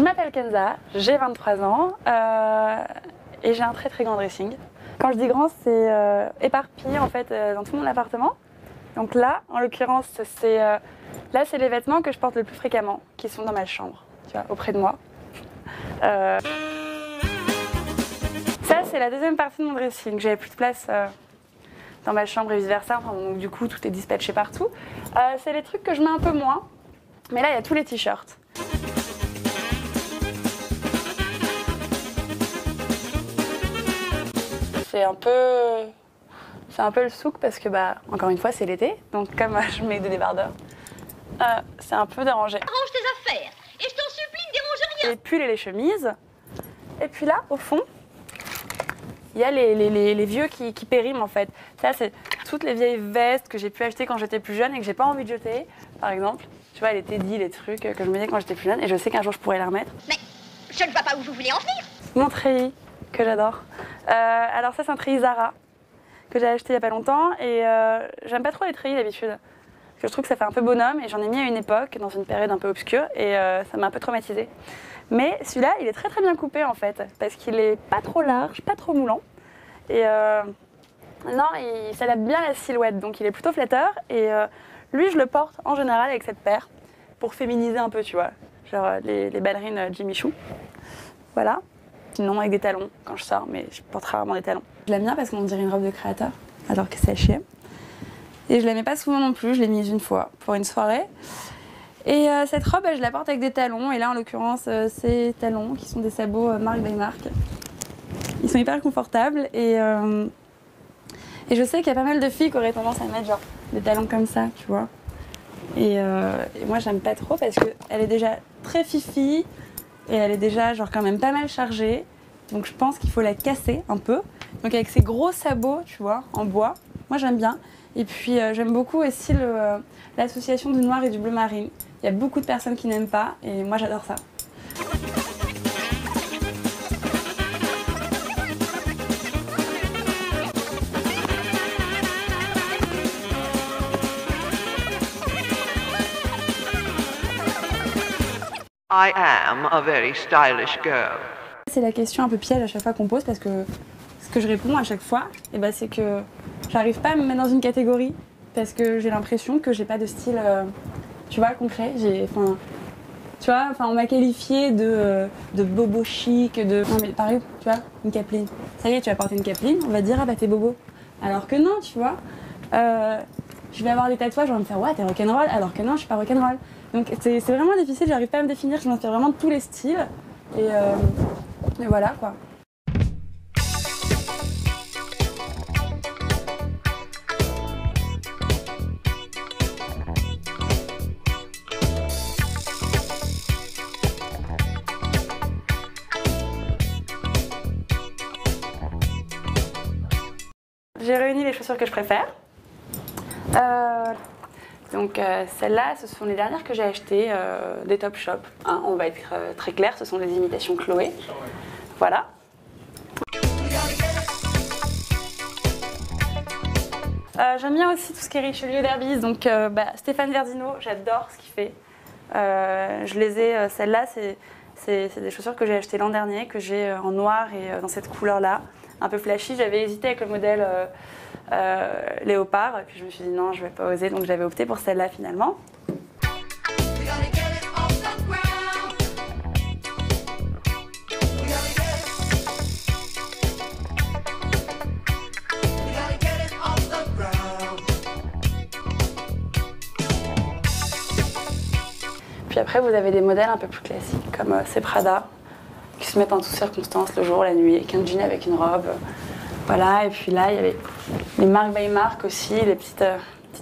m'appelle Kenza, j'ai 23 ans et j'ai un très très grand dressing. Quand je dis grand, c'est éparpillé en fait dans tout mon appartement. Donc là, en l'occurrence, c'est les vêtements que je porte le plus fréquemment, qui sont dans ma chambre, tu vois, auprès de moi. Ça, c'est la deuxième partie de mon dressing. J'avais plus de place dans ma chambre et vice-versa, enfin, donc du coup, tout est dispatché partout. C'est les trucs que je mets un peu moins, mais là, il y a tous les t-shirts. C'est un peu le souk parce que, encore une fois, c'est l'été, donc comme je mets des débardeurs, c'est un peu dérangé. Arrange tes affaires et je t'en supplie, ne dérange rien. Les pulls et les chemises. Et puis là, au fond, il y a les vieux qui périment en fait. Ça, c'est toutes les vieilles vestes que j'ai pu acheter quand j'étais plus jeune et que j'ai pas envie de jeter, par exemple. Tu vois, les teddy, les trucs que je mettais quand j'étais plus jeune et je sais qu'un jour je pourrais les remettre. Mais je ne vois pas où vous voulez en venir. Mon treillis, que j'adore. Alors ça, c'est un treillis Zara que j'ai acheté il y a pas longtemps et j'aime pas trop les treillis d'habitude. Parce que je trouve que ça fait un peu bonhomme et j'en ai mis à une époque, dans une période un peu obscure et ça m'a un peu traumatisée. Mais celui-là, il est très très bien coupé en fait, parce qu'il est pas trop large, pas trop moulant. Et non, il s'adapte bien à la silhouette, donc il est plutôt flatteur. Et lui, je le porte en général avec cette paire, pour féminiser un peu, tu vois. Genre les ballerines Jimmy Choo. Voilà. Sinon avec des talons quand je sors, mais je porte rarement des talons. Je l'aime bien parce qu'on dirait une robe de créateur, alors que c'est H&M. Et je la mets pas souvent non plus, je l'ai mise une fois pour une soirée. Et cette robe, je la porte avec des talons, et là en l'occurrence, ces talons qui sont des sabots marque by marque. Ils sont hyper confortables et je sais qu'il y a pas mal de filles qui auraient tendance à mettre genre des talons comme ça, tu vois. Et moi j'aime pas trop parce qu'elle est déjà très fifi et elle est déjà genre quand même pas mal chargée. Donc je pense qu'il faut la casser un peu. Donc avec ces gros sabots, tu vois, en bois, moi j'aime bien. Et puis j'aime beaucoup aussi l'association du noir et du bleu marine. Il y a beaucoup de personnes qui n'aiment pas et moi j'adore ça. I am a very stylish girl. C'est la question un peu piège à chaque fois qu'on pose parce que ce que je réponds à chaque fois, c'est que j'arrive pas à me mettre dans une catégorie parce que j'ai l'impression que j'ai pas de style, tu vois, concret. Tu vois, on m'a qualifiée de bobo chic, Non mais pareil, tu vois, une capeline. Ça y est, tu vas porter une capeline, on va dire, ah bah t'es bobo. Alors que non, tu vois. Je vais avoir des tatouages, on va me faire, ouais, t'es rock'n'roll, alors que non, je suis pas rock'n'roll. Donc c'est vraiment difficile, j'arrive pas à me définir, je m'inspire vraiment de tous les styles. Et voilà quoi. J'ai réuni les chaussures que je préfère. Donc celles-là, ce sont les dernières que j'ai achetées des Topshop. Hein, on va être très clair, ce sont des imitations Chloé. Voilà. J'aime bien aussi tout ce qui est Richelieu d'Herbise. Donc Stéphane Verdino, j'adore ce qu'il fait. Je les ai, celles-là, c'est des chaussures que j'ai achetées l'an dernier, que j'ai en noir et dans cette couleur-là, un peu flashy. J'avais hésité avec le modèle léopard, et puis je me suis dit non, je vais pas oser, donc j'avais opté pour celle-là finalement. Puis après, vous avez des modèles un peu plus classiques, comme ces Prada, qui se mettent en toutes circonstances, le jour, la nuit, avec un jean, avec une robe. Voilà, et puis là, il y avait les marques by marque aussi, les petites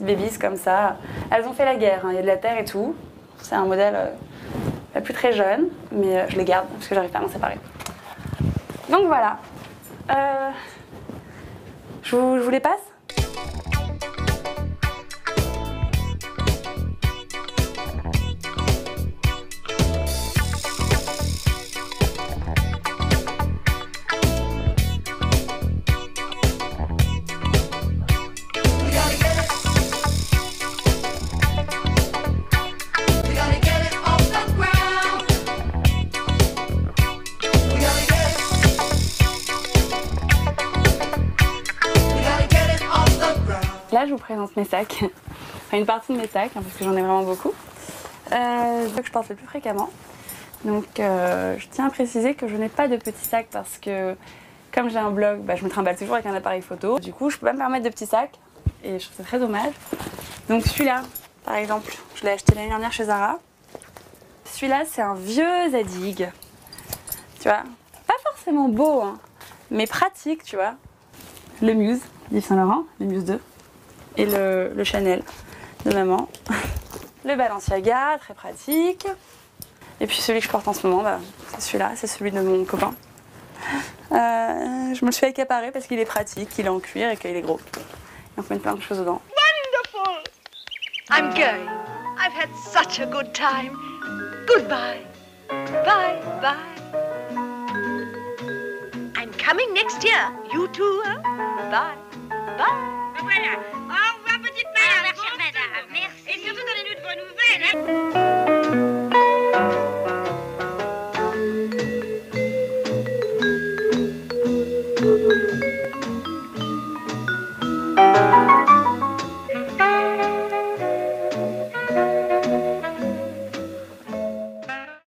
babies comme ça. Elles ont fait la guerre, hein. Il y a de la terre et tout. C'est un modèle pas plus très jeune, mais je les garde parce que j'arrive pas à m'en séparer. Donc voilà. Je vous les passe ? vous présente mes sacs. Enfin, une partie de mes sacs, hein, parce que j'en ai vraiment beaucoup. Que je porte le plus fréquemment. Donc, je tiens à préciser que je n'ai pas de petits sacs parce que, comme j'ai un blog, bah, je me trimballe toujours avec un appareil photo. Du coup, je peux pas me permettre de petits sacs et je trouve ça très dommage. Donc, celui-là, par exemple, je l'ai acheté l'année dernière chez Zara. Celui-là, c'est un vieux Zadig. Tu vois, pas forcément beau, hein, mais pratique, tu vois. Le Muse d'Yves Saint Laurent, le Muse 2. Et le Chanel de maman. Le Balenciaga, très pratique. Et puis celui que je porte en ce moment, bah, c'est celui-là, c'est celui de mon copain. Je me le suis accaparé parce qu'il est pratique, qu'il est en cuir et qu'il est gros. Et on peut mettre plein de choses dedans. Wonderful! I'm going. I've had such a good time. Goodbye. Bye, bye. I'm coming next year. You too, hein? Bye. Bye. Voilà. Au revoir, petite madame. Au revoir, chère madame. Merci. Et surtout, donnez-nous de vos nouvelles, hein.